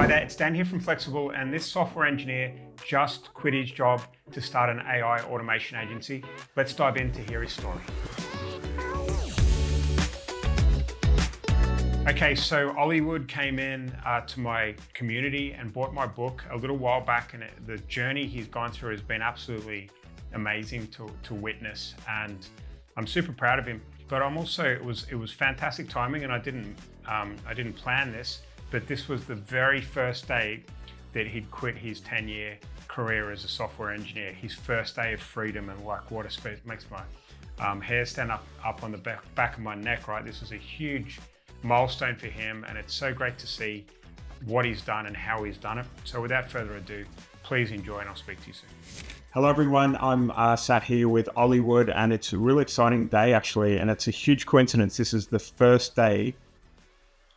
Hi there, it's Dan here from Flexxable, and this software engineer just quit his job to start an AI automation agency. Let's dive in to hear his story. Okay, so Oli Wood came in to my community and bought my book a little while back, and the journey he's gone through has been absolutely amazing to witness, and I'm super proud of him. But I'm also, it was fantastic timing, and I didn't plan this, but this was the very first day that he'd quit his 10-year career as a software engineer. His first day of freedom, and like what makes my hair stand up on the back of my neck, right? This was a huge milestone for him, and it's so great to see what he's done and how he's done it. So without further ado, please enjoy, and I'll speak to you soon. Hello everyone, I'm sat here with Oli Wood, and it's a really exciting day actually, and it's a huge coincidence. This is the first day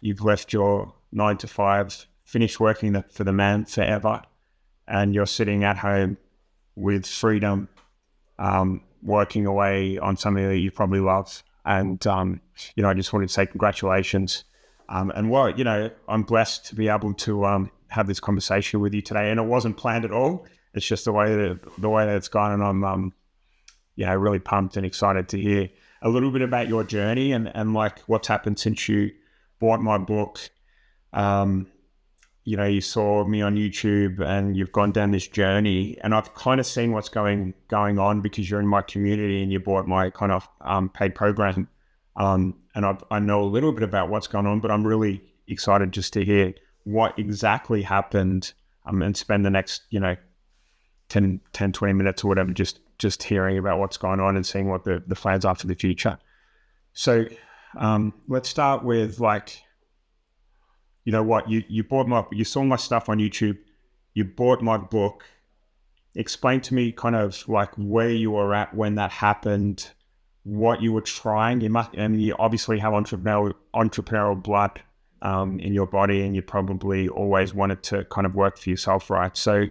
you've left your 9 to 5, finished working for the man forever, and you're sitting at home with freedom, working away on something that you probably love. And, I just wanted to say congratulations. I'm blessed to be able to have this conversation with you today. And it wasn't planned at all. It's just the way that it's gone. And I'm, really pumped and excited to hear a little bit about your journey and like what's happened since you bought my book. You saw me on YouTube and you've gone down this journey, and I've kind of seen what's going on because you're in my community and you bought my kind of paid program. And I know a little bit about what's going on, but I'm really excited just to hear what exactly happened, and spend the next, 10, 20 minutes or whatever, just hearing about what's going on and seeing what the plans are for the future. So let's start with you saw my stuff on YouTube, you bought my book. Explain to me kind of like where you were at when that happened, what you were trying. You obviously have entrepreneurial blood in your body, and you probably always wanted to kind of work for yourself, right? So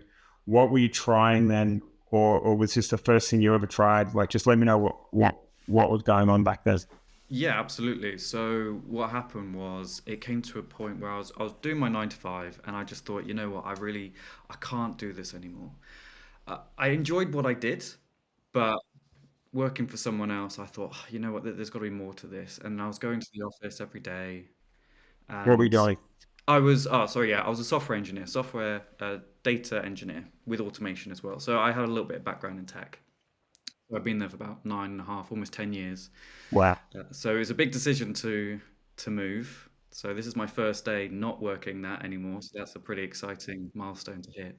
what were you trying then, or was this the first thing you ever tried? Like, just let me know what was going on back then. Yeah, absolutely. So what happened was it came to a point where I was doing my 9 to 5, and I just thought, you know what, I can't do this anymore. I enjoyed what I did, but working for someone else, I thought, you know what, there's got to be more to this. And I was going to the office every day, What were you and doing? I was a software engineer, data engineer with automation as well. So I had a little bit of background in tech. So I've been there for about 9.5, almost 10 years. Wow. So it was a big decision to move. So this is my first day not working that anymore. So that's a pretty exciting milestone to hit.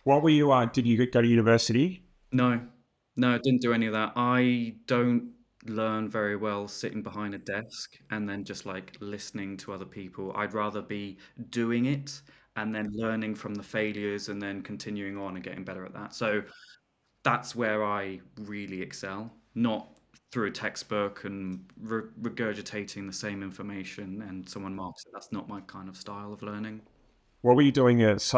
What were you, did you go to university? No, I didn't do any of that. I don't learn very well sitting behind a desk and then just like listening to other people. I'd rather be doing it and then learning from the failures and then continuing on and getting better at that. So that's where I really excel, not through a textbook and regurgitating the same information and someone marks it. That's not my kind of style of learning. What were you doing? It's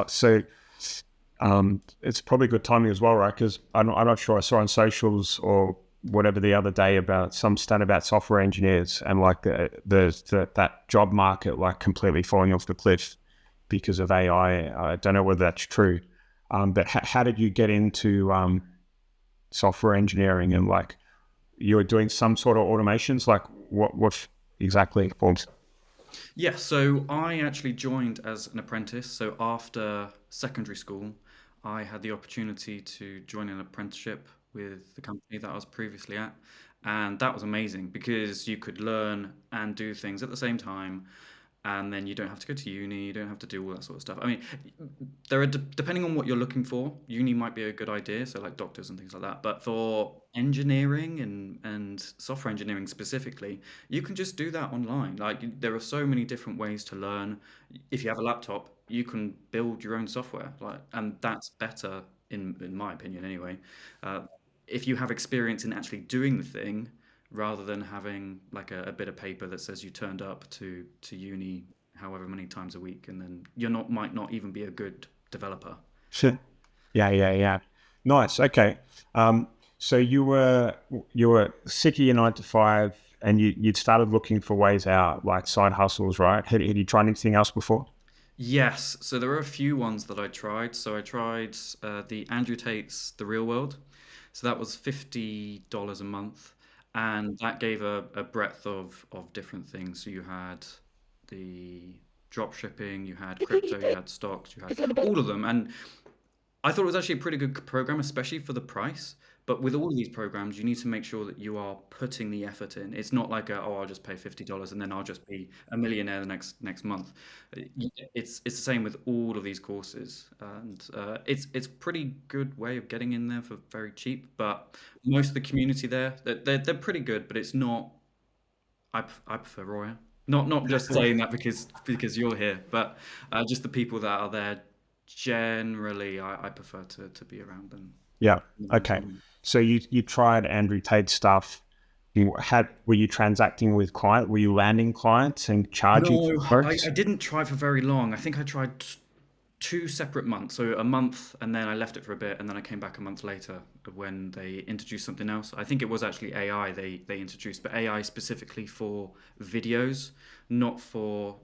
probably good timing as well, right? Because I'm not sure, I saw on socials or whatever the other day about some stat about software engineers and like that job market like completely falling off the cliff because of AI. I don't know whether that's true, but how did you get into software engineering, and like you were doing some sort of automations? Like what exactly? Yeah, so I actually joined as an apprentice. So after secondary school, I had the opportunity to join an apprenticeship with the company that I was previously at. And that was amazing because you could learn and do things at the same time. And then you don't have to go to uni, you don't have to do all that sort of stuff. I mean, there are depending on what you're looking for, uni might be a good idea, so like doctors and things like that. But for engineering and software engineering specifically, you can just do that online. Like there are so many different ways to learn. If you have a laptop, you can build your own software, and that's better in my opinion anyway. Uh, if you have experience in actually doing the thing, rather than having like a bit of paper that says you turned up to uni however many times a week, and then might not even be a good developer. Sure. Yeah. Nice. Okay. So you were sick of your 9 to 5, and you'd started looking for ways out, like side hustles, right? Had you tried anything else before? Yes, so there are a few ones that I tried. So I tried the Andrew Tate's The Real World. So that was $50 a month, and that gave a breadth of different things. So you had the drop shipping, you had crypto, you had stocks, you had all of them. And I thought it was actually a pretty good program, especially for the price. But with all of these programs, you need to make sure that you are putting the effort in. It's not like I'll just pay $50 and then I'll just be a millionaire the next month. It's the same with all of these courses, and it's pretty good way of getting in there for very cheap. But most of the community there, they're pretty good, but it's not. I prefer Roya. Not just saying that because you're here, but just the people that are there. Generally, I prefer to be around them. Yeah. Okay. So you tried Andrew Tate stuff. Were you transacting with clients? Were you landing clients and charging No, for I didn't try for very long. I think I tried two separate months. So a month, and then I left it for a bit, and then I came back a month later when they introduced something else. I think it was actually AI they introduced, but AI specifically for videos, not for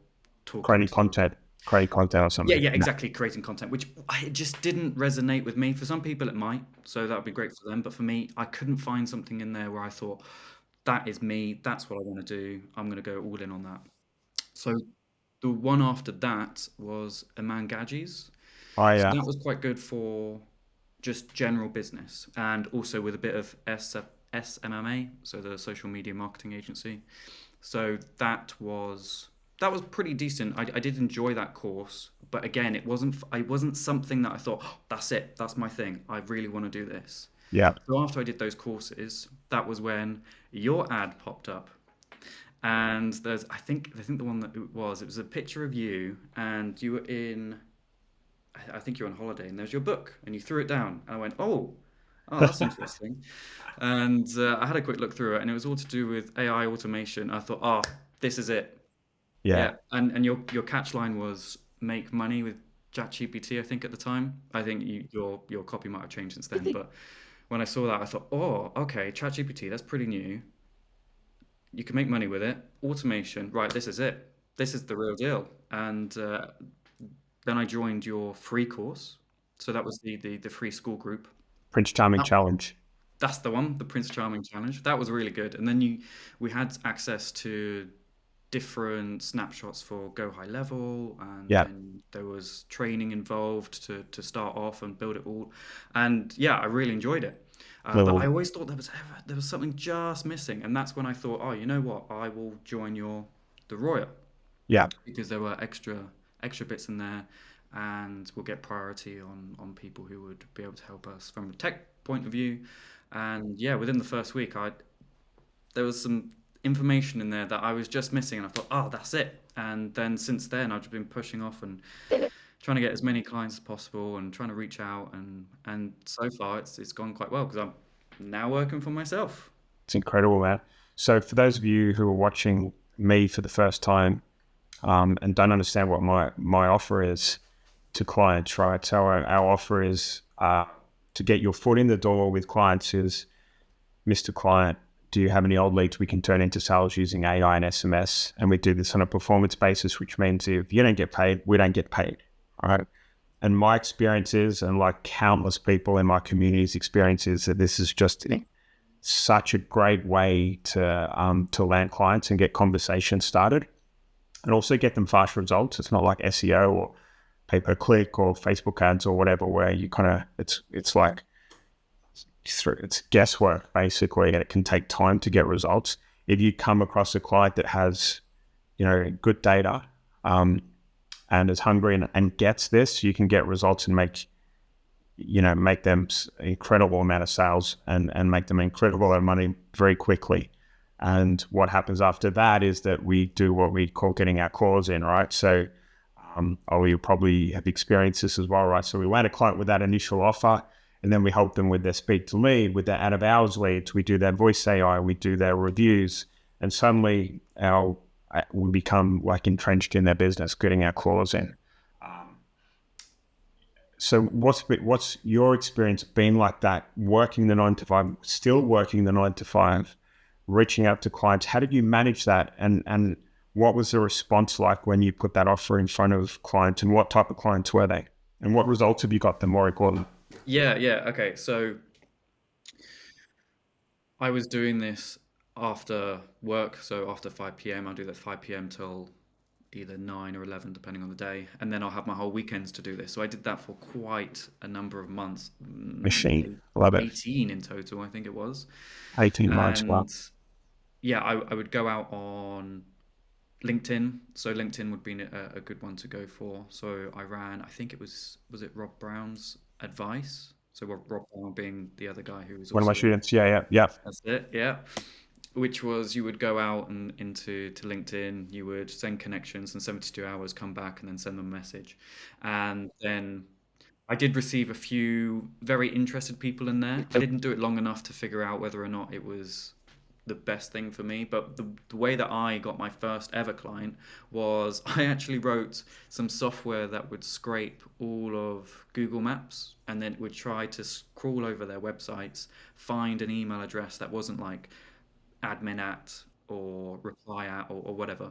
talking creating to. content, or Yeah, something? yeah, No. exactly. Creating content, which it just didn't resonate with me. For some people, it might, so that would be great for them. But for me, I couldn't find something in there where I thought, that is me. That's what I want to do. I'm going to go all in on that. So the one after that was Iman Gadzhi's. Oh So yeah. that was quite good for just general business and also with a bit of SMMA, so the social media marketing agency. So that was pretty decent. I did enjoy that course, but again, it wasn't something that I thought, "Oh, that's it, that's my thing. I really want to do this." Yeah. So after I did those courses, that was when your ad popped up. And I think the one that it was a picture of you, and you were in, I think you were on holiday, and there's your book, and you threw it down. And I went, oh, that's interesting. And I had a quick look through it, and it was all to do with AI automation. I thought, oh, this is it. Yeah. Yeah. And your catch line was make money with ChatGPT, I think at the time. I think your copy might have changed since then, but when I saw that, I thought, oh, okay, ChatGPT, that's pretty new. You can make money with it. Automation, right? This is it. This is the real deal. And then I joined your free course. So that was the free school group. Prince Charming That, Challenge. that's the one, the Prince Charming Challenge. That was really good. And then we had access to different snapshots for Go High Level, and Yeah. then there was training involved to start off and build it all. And yeah, I really enjoyed it. But I Little. always thought there was something just missing, and that's when I thought, oh, you know what? I will join the Royal, Yeah. because there were extra bits in there, and we'll get priority on people who would be able to help us from a tech point of view. And yeah, within the first week, there was some information in there that I was just missing, and I thought, oh, that's it. And then since then, I've just been pushing off and trying to get as many clients as possible and trying to reach out, and so far it's gone quite well because I'm now working for myself. It's incredible, man. So for those of you who are watching me for the first time, and don't understand what my offer is to clients, right? So our offer is to get your foot in the door with clients is, Mr. Client, do you have any old leads we can turn into sales using AI and SMS? And we do this on a performance basis, which means if you don't get paid, we don't get paid. All right. And my experience is, and like countless people in my community's experience is, that this is just such a great way to land clients and get conversations started, and also get them fast results. It's not like SEO or pay-per-click or Facebook ads or whatever, where you kind of it's like it's guesswork basically, and it can take time to get results. If you come across a client that has good data, and is hungry and gets this, you can get results and make them incredible amount of sales and make them incredible amount of money very quickly. And what happens after that is that we do what we call getting our claws in, right? So Oli, you probably have experienced this as well, right? So we land a client with that initial offer, and then we help them with their speak to lead, with their out of hours leads. We do their voice AI, we do their reviews, and suddenly we become like entrenched in their business, getting our claws in. So what's your experience been like that, working the 9 to 5, still working the 9 to 5, reaching out to clients? How did you manage that? And what was the response like when you put that offer in front of clients, and what type of clients were they? And what results have you got them, more important? Yeah, yeah. Okay. So I was doing this after work. So after 5 p.m., I'll do that 5 p.m. till either 9 or 11, depending on the day. And then I'll have my whole weekends to do this. So I did that for quite a number of months, Machine. Love it. 18 in total, I think it was. 18 months. Wow. And yeah, I would go out on LinkedIn. So LinkedIn would be a good one to go for. So I ran, I think was it Rob Brown's advice? So Rob Brown being the other guy who was One of my also, students. Yeah. that's it, yeah. Which was you would go out and into LinkedIn, you would send connections, and 72 hours come back and then send them a message. And then I did receive a few very interested people in there. I didn't do it long enough to figure out whether or not it was the best thing for me. But the way that I got my first ever client was I actually wrote some software that would scrape all of Google Maps, and then it would try to crawl over their websites, find an email address that wasn't like admin at or reply at or whatever,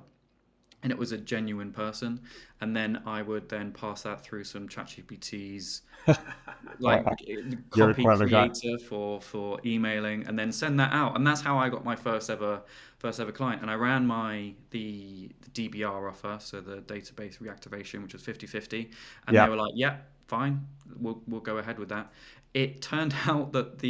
and it was a genuine person. And then I would then pass that through some ChatGPT's like You're a copy clever guy. creator for emailing, and then send that out. And that's how I got my first ever client. And I ran the DBR offer, so the database reactivation, which was 50/50, and Yeah. they were like, yeah, fine, we'll go ahead with that. It turned out that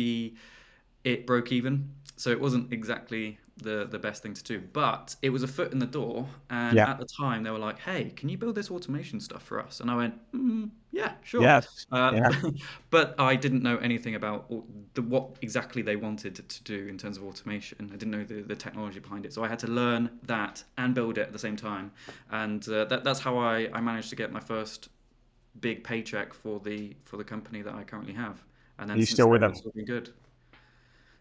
it broke even, so it wasn't exactly the best thing to do, but it was a foot in the door. And Yeah. at the time they were like, hey, can you build this automation stuff for us? And I went, yeah, sure. Yes. uh, Yeah. but I didn't know anything about what exactly they wanted to do in terms of automation. I didn't know the technology behind it, so I had to learn that and build it at the same time. And that's how I managed to get my first big paycheck for the company that I currently have. And Are then you since still with then them? it's all been good.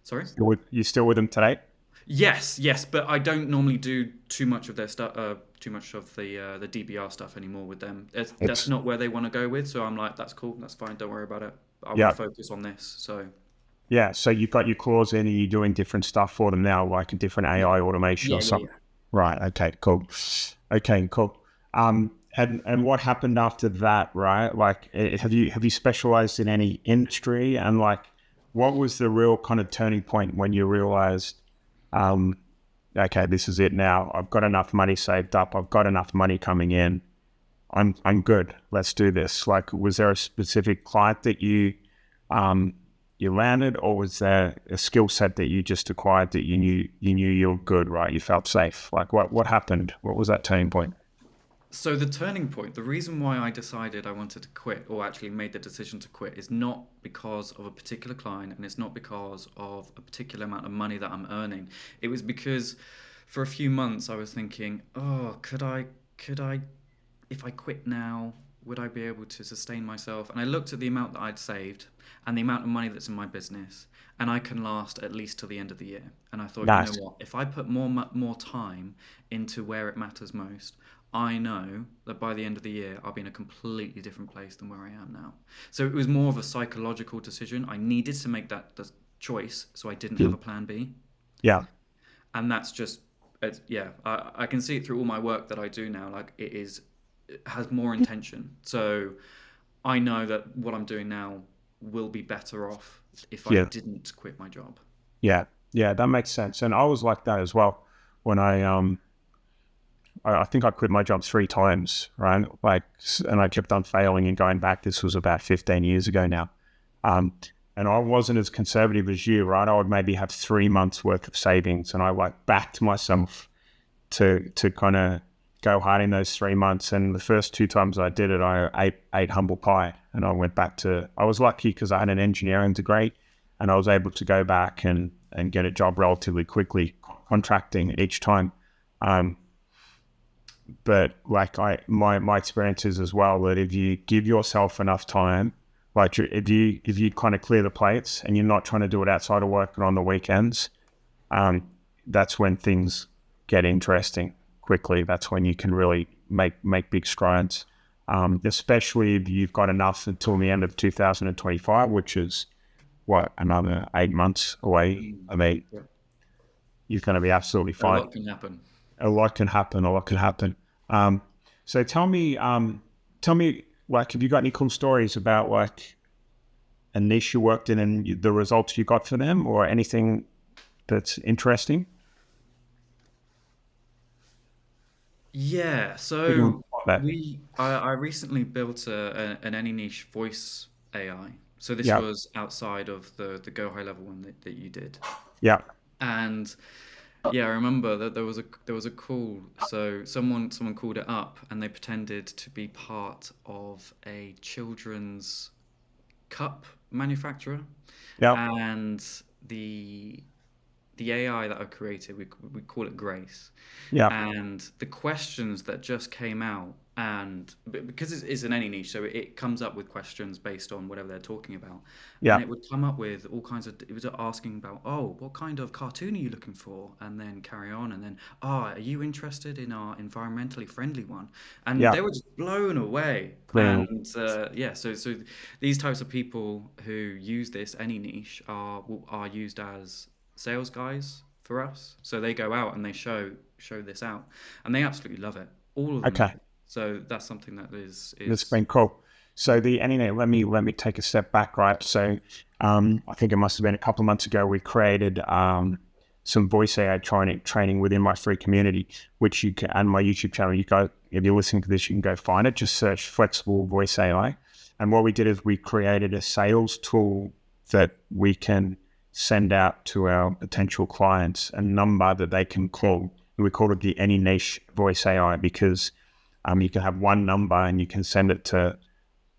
Sorry? You still with them today? Yes, but I don't normally do too much of their stuff, too much of the DBR stuff anymore with them. That's It's not where they want to go with. So I'm like, that's cool, that's fine, don't worry about it. I want Yeah. to focus on this. So Yeah. So you've got your claws in, and you're doing different stuff for them now, like a different AI automation or yeah. something. Right. Okay. Cool. Okay. Cool. And what happened after that? Right. Like, have you specialized in any industry? And like, what was the real kind of turning point when you realized, okay, this is it now. I've got enough money saved up. I've got enough money coming in. I'm good. Let's do this. Like, was there a specific client that you landed, or was there a skill set that you just acquired that you knew you're good, right? You felt safe. Like, what happened? What was that turning point? So the turning point, the reason why I decided I wanted to quit, or actually made the decision to quit, is not because of a particular client, and it's not because of a particular amount of money that I'm earning. It was because for a few months I was thinking, oh, could I, if I quit now, would I be able to sustain myself? And I looked at the amount that I'd saved and the amount of money that's in my business, and I can last at least till the end of the year. And I thought, you Nice. know what, if I put more time into where it matters most, I know that by the end of the year, I'll be in a completely different place than where I am now. So it was more of a psychological decision. I needed to make that choice, so I didn't have a plan B. Yeah. And that's just, yeah, I can see it through all my work that I do now. Like, it has more intention. So I know that what I'm doing now will be better off if I Yeah. didn't quit my job. Yeah. That makes sense. And I was like that as well when I think I quit my job 3 times, right? Like, and I kept on failing and going back. This was about 15 years ago now. And I wasn't as conservative as you, right? I would maybe have 3 months worth of savings, and I like backed myself to kind of go hard in those 3 months. And the first 2 times I did it, I ate humble pie, and I went back I was lucky because I had an engineering degree, and I was able to go back and get a job relatively quickly, contracting each time. But like my experience is as well that if you give yourself enough time, like if you kind of clear the plates and you're not trying to do it outside of work and on the weekends, that's when things get interesting quickly. That's when you can really make big strides, especially if you've got enough until the end of 2025, which is another 8 months away. I mean, Yeah. you're going to be absolutely A fine. lot can happen. a lot can happen. A lot can happen. So tell me, like, have you got any cool stories about like a niche you worked in and the results you got for them, or anything that's interesting? Yeah, You can so report that. I recently built an any niche voice AI. So this Yeah, was outside of the Go High Level one that you did. yeah, And yeah, I remember that there was a call. So someone called it up and they pretended to be part of a children's cup manufacturer. yeah, And the the AI that I created, we call it Grace, yeah, and the questions that just came out, and because it's in any niche, so it comes up with questions based on whatever they're talking about, and yeah, it would come up with all kinds of. It was asking about, oh, what kind of cartoon are you looking for, and then carry on, and then, oh, are you interested in our environmentally friendly one? And yeah. they were just blown away. Brilliant. And yeah, so these types of people who use this any niche are used as sales guys for us. So they go out and they show this out, and they absolutely love it. All of them love Okay, it. So that's something that is that's is been cool. So the anyway, let me take a step back, right? So I think it must have been a couple of months ago we created some voice AI training within my free community, which you can, and my YouTube channel. You go, if you're listening to this, you can go find it. Just search Flexxable Voice AI. And what we did is we created a sales tool that we can send out to our potential clients, a number that they can call. We called it the Any Niche Voice AI because you can have one number and you can send it to,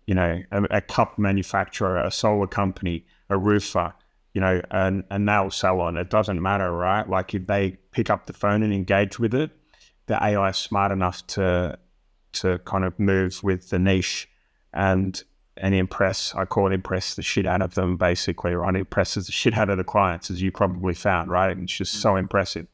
a cup manufacturer, a solar company, a roofer, a nail salon. It doesn't matter, right? Like if they pick up the phone and engage with it, the AI is smart enough to kind of move with the niche and impress. I call it impress the shit out of them, basically, right? It impresses the shit out of the clients, as you probably found, right? It's just so impressive.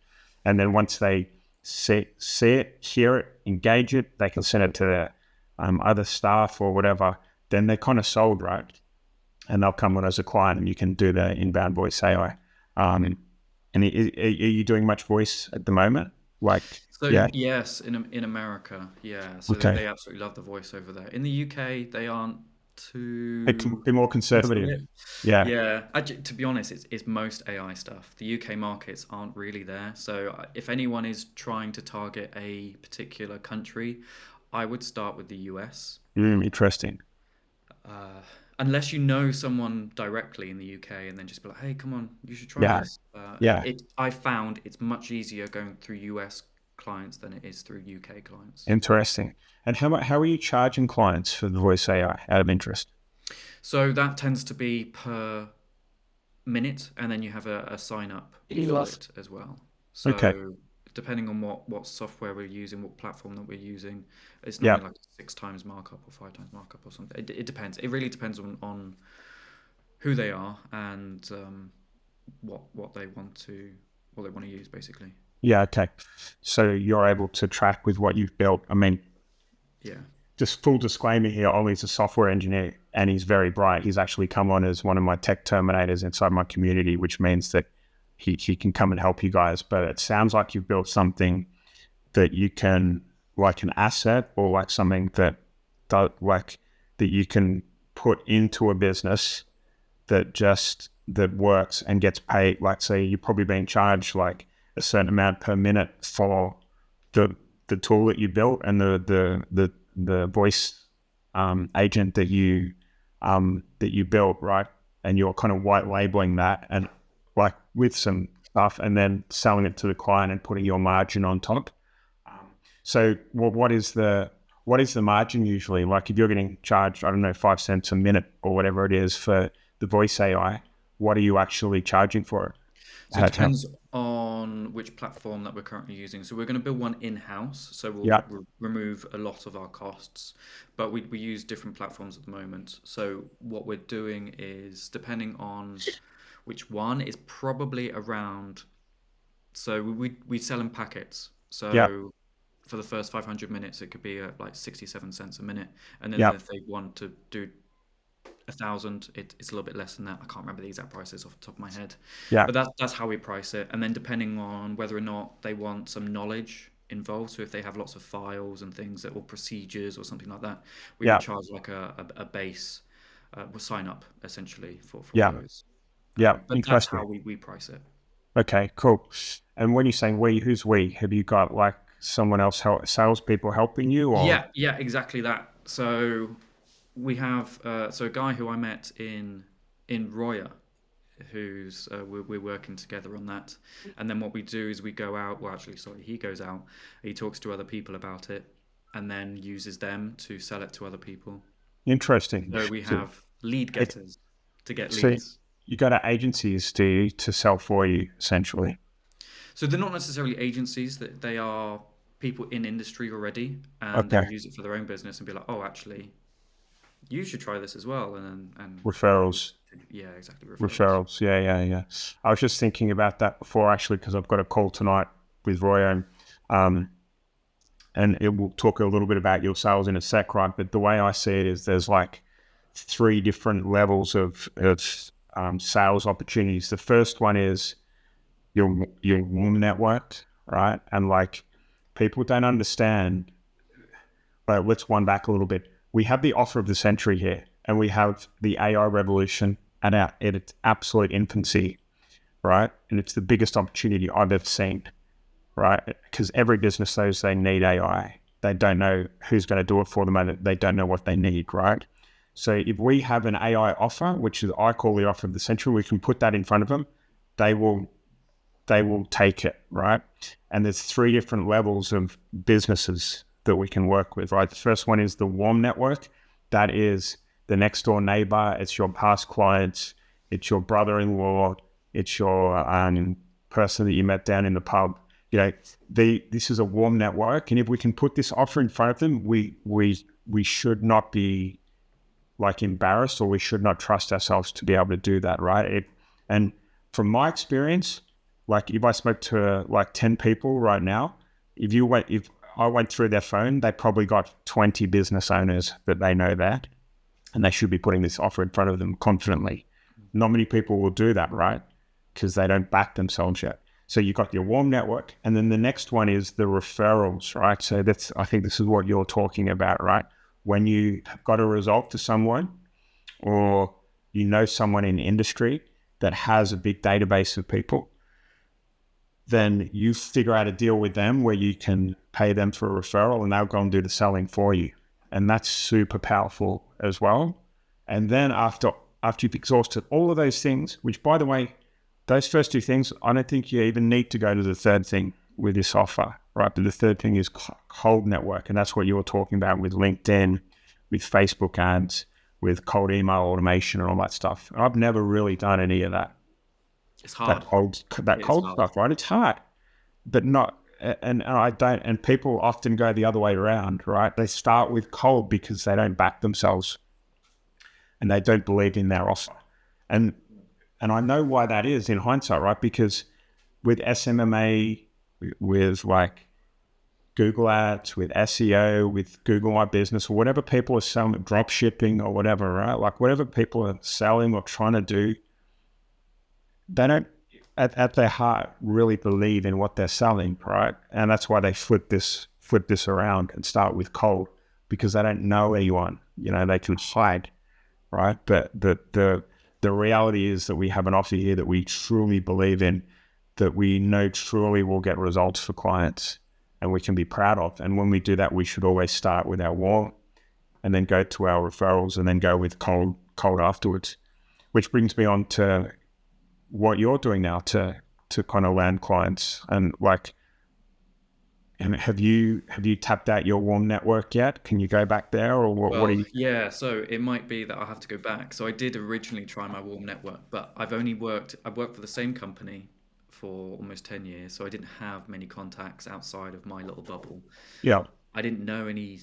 And then once they see it, hear it, engage it, they can send it to their other staff or whatever. Then they're kind of sold, right? And they'll come on as a client, and you can do the inbound voice AI. And are you doing much voice at the moment? Like, so yeah, yes, in America, yeah. So okay. they absolutely love the voice over there. In the UK, they aren't It can too be more into conservative. it. Yeah, Yeah, to be honest, it's most AI stuff. The UK markets aren't really there. So if anyone is trying to target a particular country, I would start with the US. interesting. Uh, Unless you know someone directly in the UK and then just be like, hey, come on, you should try Yeah, this. yeah. I found it's much easier going through US clients than it is through UK clients. Interesting. And how are you charging clients for the voice AI out of interest? So that tends to be per minute, and then you have a sign up for it as well. Okay. So depending on what software we're using, what platform that we're using, it's Yeah. normally like 6 times markup or 5 times markup or something. It depends. It really depends on who they are and what they want to use basically. Yeah. Okay. So you're able to track with what you've built. I mean, Yeah. just full disclaimer here, Ollie's a software engineer and he's very bright. He's actually come on as one of my tech terminators inside my community, which means that he can come and help you guys. But it sounds like you've built something that you can, like an asset or like something that you can put into a business that works and gets paid. Like say you're probably being charged like a certain amount per minute for the tool that you built and the voice agent that you built, right? And you're kind of white labeling that and like with some stuff and then selling it to the client and putting your margin on top. So what is the margin usually? Like if you're getting charged, I don't know, 5 cents a minute or whatever it is for the voice AI, what are you actually charging for it? So it depends on which platform that we're currently using. So we're going to build one in-house, so we'll Yeah. remove a lot of our costs, but we use different platforms at the moment. So what we're doing is, depending on which one, is probably around. So we sell in packets. Yeah. So for the first 500 minutes, it could be at like 67 cents a minute, and then Yeah. if they want to do 1,000, it's a little bit less than that. I can't remember the exact prices off the top of my head, Yeah. but that's how we price it. And then depending on whether or not they want some knowledge involved. So if they have lots of files and things or procedures or something like that, we Yeah. would charge like a base, we'll sign up essentially for Yeah. those. Yeah. But that's Interesting. how we price it. Okay, cool. And when you're saying we, who's we? Have you got like someone else, salespeople helping you, or? Yeah, exactly that. So we have so a guy who I met in Roya, who's we're working together on that. And then what we do is we go out. Well, actually, sorry, he goes out. He talks to other people about it, and then uses them to sell it to other people. Interesting. So we have lead getters to get So leads. you go to agencies, do you, to sell for you, essentially? So they're not necessarily agencies; that they are people in industry already, and Okay. they'll use it for their own business and be like, "Oh, actually, you should try this as well." And Referrals. yeah, exactly, referrals. Referrals. Yeah. I was just thinking about that before, actually, because I've got a call tonight with Roy, and it will talk a little bit about your sales in a sec, right? But the way I see it is there's like 3 different levels of sales opportunities. The first one is your warm network, right? And like people don't understand, but let's wind back a little bit. We have the offer of the century here, and we have the AI revolution at its absolute infancy, right? And it's the biggest opportunity I've ever seen, right? Because every business knows they need AI. They don't know who's going to do it for them, and they don't know what they need, right? So if we have an AI offer, which is I call the offer of the century, we can put that in front of them. They will take it, right? And there's 3 different levels of businesses that we can work with, right? The first one is the warm network. That is the next door neighbor. It's your past clients. It's your brother-in-law. It's your person that you met down in the pub. You know, this is a warm network, and if we can put this offer in front of them, we should not be like embarrassed, or we should not trust ourselves to be able to do that, right? And from my experience, like if I spoke to like 10 people right now, if I went through their phone, they probably got 20 business owners that they know that, and they should be putting this offer in front of them confidently. Not many people will do that, right? Because they don't back themselves yet. So you've got your warm network, and then the next one is the referrals, right? So I think this is what you're talking about, right? When you have got a result to someone, or you know someone in industry that has a big database of people, then you figure out a deal with them where you can pay them for a referral, and they'll go and do the selling for you. And that's super powerful as well. And then after you've exhausted all of those things, which by the way, those first 2 things, I don't think you even need to go to the third thing with this offer, right? But the third thing is cold network. And that's what you were talking about with LinkedIn, with Facebook ads, with cold email automation and all that stuff. I've never really done any of that. It's hard. That cold stuff, right? It's hard, but not, and I don't, and people often go the other way around, right? They start with cold because they don't back themselves and they don't believe in their offer. And I know why that is in hindsight, right? Because with SMMA, with like Google Ads, with SEO, with Google My Business, or whatever people are selling, drop shipping or whatever, right? Like whatever people are selling or trying to do, they don't, at their heart, really believe in what they're selling, right? And that's why they flip this around and start with cold, because they don't know anyone. You know, they can hide, right? But the reality is that we have an offer here that we truly believe in, that we know truly will get results for clients and we can be proud of. And when we do that, we should always start with our warm and then go to our referrals and then go with cold afterwards, which brings me on to what you're doing now to kind of land clients. And like, and have you tapped out your warm network yet? Can you go back there, or what are you? Yeah, so it might be that I have to go back. So I did originally try my warm network, but I've worked for the same company for almost 10 years, so I didn't have many contacts outside of my little bubble. Yeah. I didn't know any.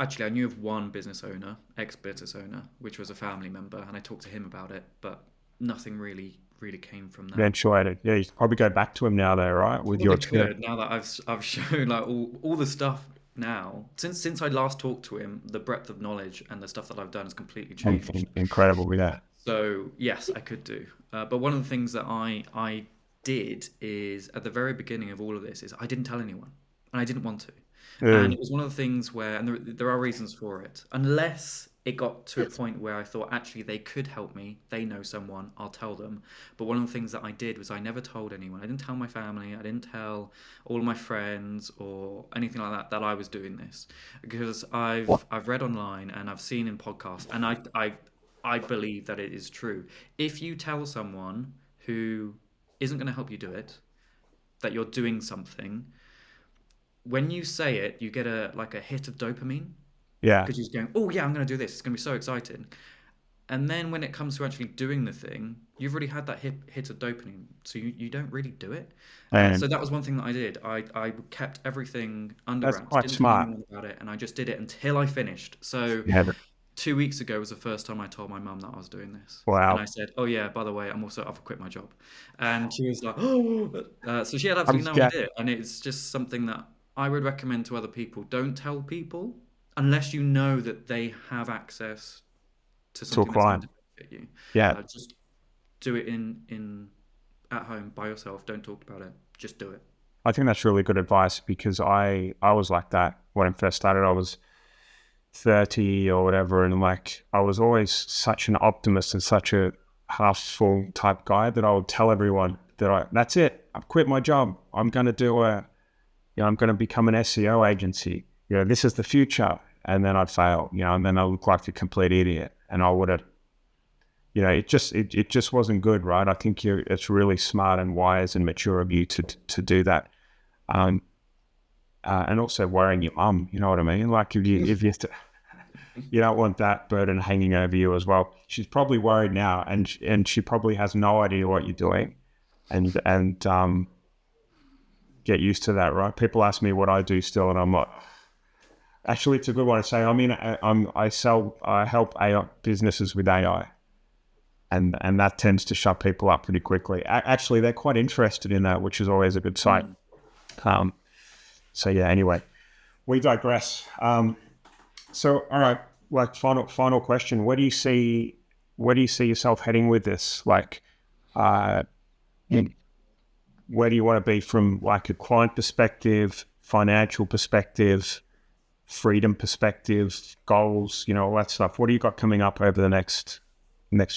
Actually, I knew of one business owner, ex-business owner, which was a family member, and I talked to him about it, but nothing really came from that. Eventuated. Yeah, you probably go back to him now though, right? With your good. Now that I've shown like all the stuff now, since I last talked to him, the breadth of knowledge and the stuff that I've done has completely changed. Incredible with that. So yes, I could do. But one of the things that I did is at the very beginning of all of this is I didn't tell anyone. and I didn't want to. And Mm. it was one of the things where, and there are reasons for it, unless it got to a point where I thought actually they could help me, they know someone, I'll tell them. But one of the things that I did was I never told anyone. I didn't tell my family, I didn't tell all of my friends or anything like that that I was doing this, because I've read online and I've seen in podcasts, and I believe that it is true. If you tell someone who isn't going to help you do it that you're doing something, when you say it, you get a hit of dopamine Yeah. because you're going, oh yeah, I'm going to do this. It's going to be so exciting. And then when it comes to actually doing the thing, you've already had that hit of dopamine, so you don't really do it. So And that was one thing that I did. I kept everything under that's wraps, quite didn't tell smart. anyone about it, and I just did it until I finished. So Yeah. 2 weeks ago was the first time I told my mum that I was doing this. And I Wow. said, oh yeah, by the way, I've quit my job. And she was like, oh, so she had I'm absolutely no scared. idea. And it's just something that I would recommend to other people. Don't tell people unless you know that they have access to To a something that's going client. to benefit you. Yeah. Just do it in at home by yourself. Don't talk about it. Just do it. I think that's really good advice because I was like that when I first started. I was 30 or whatever, and like I was always such an optimist and such a half full type guy that I would tell everyone that that's it. I've quit my job. I'm going to do I'm going to become an SEO agency. This is the future. And then I'd fail, and then I look like a complete idiot. And I would have, it just wasn't good, right? I think it's really smart and wise and mature of you to do that. And also worrying your mum, you know what I mean? Like if you you don't want that burden hanging over you as well. She's probably worried now, and she probably has no idea what you're doing, and get used to that, right? People ask me what I do still, and I'm like, actually, it's a good one to say. I mean, I help AI businesses with AI, and that tends to shut people up pretty quickly. Actually, they're quite interested in that, which is always a good sign. So yeah. Anyway, we digress. So all right, like final question. Where do you see yourself heading with this? Like, where do you want to be from like a client perspective, financial perspective, freedom perspective, goals, all that stuff? What do you got coming up over the next,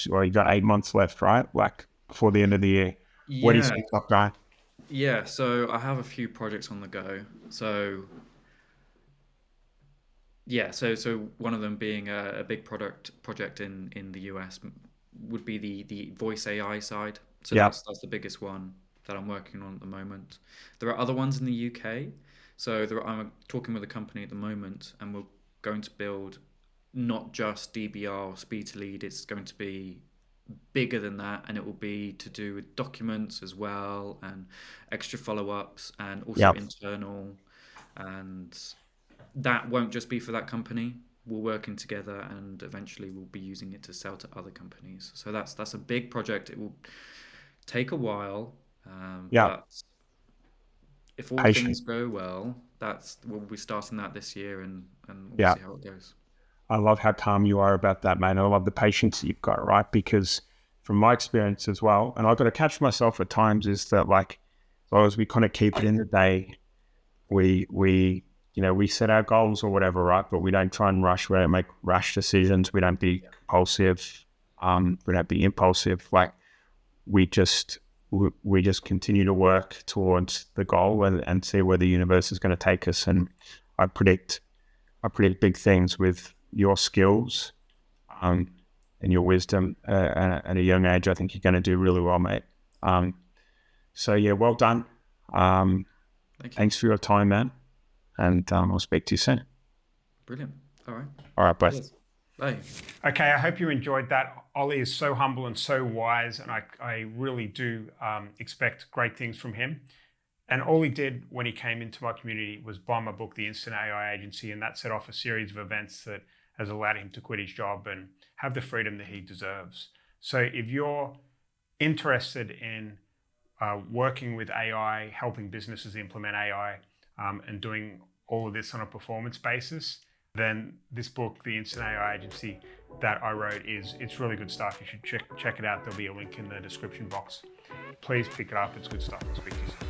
well, you got 8 months left, right? Like before the end of the year. Where do you Yeah. see yourself going? Yeah, so I have a few projects on the go. So yeah, so one of them being a big project in the US would be the voice AI side. So Yeah. that's the biggest one that I'm working on at the moment. There are other ones in the UK. So I'm talking with a company at the moment, and we're going to build not just DBR or speed to lead. It's going to be bigger than that, and it will be to do with documents as well, and extra follow-ups, and also Yep. internal. And that won't just be for that company. We're working together, and eventually we'll be using it to sell to other companies. So that's a big project. It will take a while, Yeah. but if all Patient. things go well, we'll be starting that this year, and we'll Yeah. see how it goes. I love how calm you are about that, man. I love the patience that you've got, right? Because from my experience as well, and I've got to catch myself at times, is that like, as long as we kind of keep it in the day, we set our goals or whatever, right? But we don't try and rush. We don't make rash decisions. We don't be compulsive. We don't be impulsive. Like we just continue to work towards the goal and see where the universe is going to take us. And I predict big things with your skills and your wisdom at a young age. I think you're going to do really well, mate. So yeah, well done. Thank you. Thanks for your time, man. And I'll speak to you soon. Brilliant. All right. All right, bye. Cheers. Bye. Okay, I hope you enjoyed that. Oli is so humble and so wise, and I really do expect great things from him. And all he did when he came into my community was buy my book, The Instant AI Agency, and that set off a series of events that has allowed him to quit his job and have the freedom that he deserves. So if you're interested in working with AI, helping businesses implement AI, and doing all of this on a performance basis, then this book, The Instant AI Agency, that I wrote, it's really good stuff. You should check it out. There'll be a link in the description box. Please pick it up. It's good stuff. I'll speak to you soon.